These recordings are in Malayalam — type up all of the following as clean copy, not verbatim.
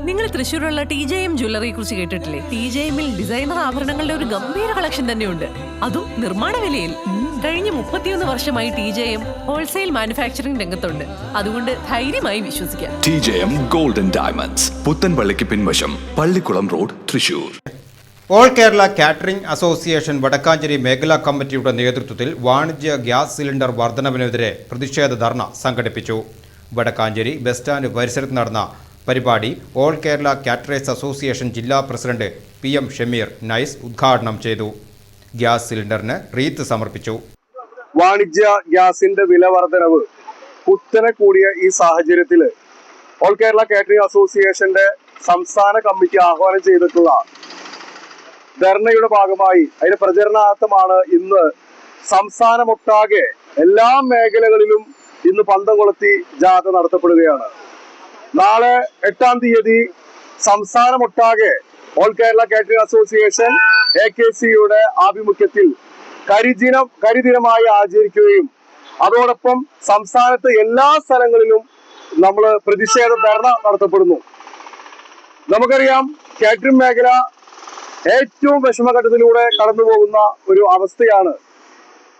നിങ്ങൾ തൃശ്ശൂരുള്ള TJM ജ്വല്ലറിയെ കുറിച്ച് കേട്ടിട്ടില്ലേ? TJMൽ ഡിസൈനർ ആഭരണങ്ങളുടെ ഒരു ഗംഭീര കളക്ഷൻ തന്നെയുണ്ട്, അതും നിർമ്മാണ വിലയിൽ. കഴിഞ്ഞ 31 വർഷമായി TJM ഹോൾസെയിൽ മാനുഫാക്ചറിംഗ് രംഗത്തുണ്ട്. അതുകൊണ്ട് ധൈര്യമായി വിശ്വസിക്കാം. TJM ഗോൾഡൻ ഡയമണ്ട്സ്, പുത്തൻപള്ളിക്ക് പിൻവശം, Pallikkulam road, Thrissur. All Kerala catering association Vadakkanchery മേഖലാ കമ്മിറ്റിയുടെ നേതൃത്വത്തിൽ വാണിജ്യ ഗ്യാസ് സിലിണ്ടർ വർധനവിനെതിരെ പ്രതിഷേധ ധർണ സംഘടിപ്പിച്ചു. വടക്കാഞ്ചേരി ബസ് സ്റ്റാൻഡ് പരിസരത്ത് നടന്ന പരിപാടി ഓൾ കേരള കാറ്ററേഴ്സ് അസോസിയേഷൻ ജില്ലാ പ്രസിഡന്റ് PM ഷമീർ നൈസ് ഉദ്ഘാടനം ചെയ്തു. ഗ്യാസ് സിലിണ്ടറിന് റീത്ത് സമർപ്പിച്ചു. വാണിജ്യ ഗ്യാസിന്റെ വില വർധനവ് കുത്തനെ കൂടിയ ഈ സാഹചര്യത്തിൽ ഓൾ കേരള കാറ്ററിംഗ് അസോസിയേഷന്റെ സംസ്ഥാന കമ്മിറ്റി ആഹ്വാനം ചെയ്തിട്ടുള്ള ധർണയുടെ ഭാഗമായി അതിന്റെ പ്രചരണാർത്ഥമാണ് ഇന്ന് സംസ്ഥാനമൊട്ടാകെ എല്ലാ മേഖലകളിലും ഇന്ന് പന്തം കൊളുത്തി ജാഥ നടത്തപ്പെടുകയാണ്. നാളെ 8-ാം തീയതി സംസ്ഥാനമൊട്ടാകെ ഓൾ കേരള കാറ്ററിംഗ് അസോസിയേഷൻ AKCയുടെ ആഭിമുഖ്യത്തിൽ കരിദിനമായി ആചരിക്കുകയും അതോടൊപ്പം സംസ്ഥാനത്ത് എല്ലാ സ്ഥലങ്ങളിലും നമ്മൾ പ്രതിഷേധ ധർണ നടത്തപ്പെടുന്നു. നമുക്കറിയാം, കാറ്ററിംഗ് മേഖല ഏറ്റവും വിഷമഘട്ടത്തിലൂടെ കടന്നു പോകുന്ന ഒരു അവസ്ഥയാണ്.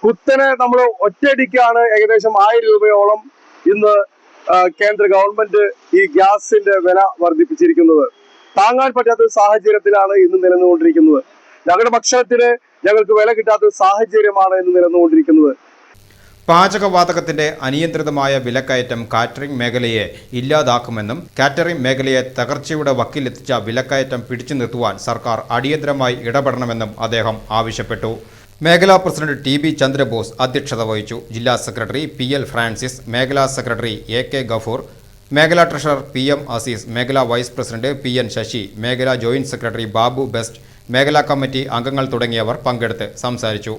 കുത്തനെ നമ്മൾ ഒറ്റയടിക്കാണ് ഏകദേശം 1000 രൂപയോളം ഇന്ന് കേന്ദ്ര ഗവൺമെന്റ് ഈ ഗ്യാസിന്റെ വില വർദ്ധിപ്പിച്ചിരിക്കുന്നത്. താങ്ങാൻ പറ്റാത്ത സാഹചര്യത്തിലാണ് ഇന്ന് നിലനിന്നുകൊണ്ടിരിക്കുന്നത്. ഞങ്ങളുടെ ഭക്ഷണത്തിന് ഞങ്ങൾക്ക് വില കിട്ടാത്ത സാഹചര്യമാണ് ഇന്ന് നിലനിന്നുകൊണ്ടിരിക്കുന്നത്. പാചകവാതകത്തിന്റെ അനിയന്ത്രിതമായ വിലക്കയറ്റം കാറ്ററിംഗ് മേഖലയെ ഇല്ലാതാക്കുമെന്നും കാറ്ററിംഗ് മേഖലയെ തകർച്ചയുടെ വക്കിലെത്തിച്ച വിലക്കയറ്റം പിടിച്ചു നിർത്തുവാൻ സർക്കാർ അടിയന്തരമായി ഇടപെടണമെന്നും അദ്ദേഹം ആവശ്യപ്പെട്ടു. മേഖലാ പ്രസിഡന്റ് TB ചന്ദ്രബോസ് അധ്യക്ഷത വഹിച്ചു. ജില്ലാ സെക്രട്ടറി PL ഫ്രാൻസിസ്, മേഖലാ സെക്രട്ടറി AK ഗഫൂർ, മേഖലാ ട്രഷറർ PM അസീസ്, മേഖലാ വൈസ് പ്രസിഡന്റ് PN ശശി, മേഖലാ ജോയിന്റ് സെക്രട്ടറി ബാബു ബെസ്റ്റ്, മേഖലാ കമ്മിറ്റി അംഗങ്ങൾ തുടങ്ങിയവർ പങ്കെടുത്ത് സംസാരിച്ചു.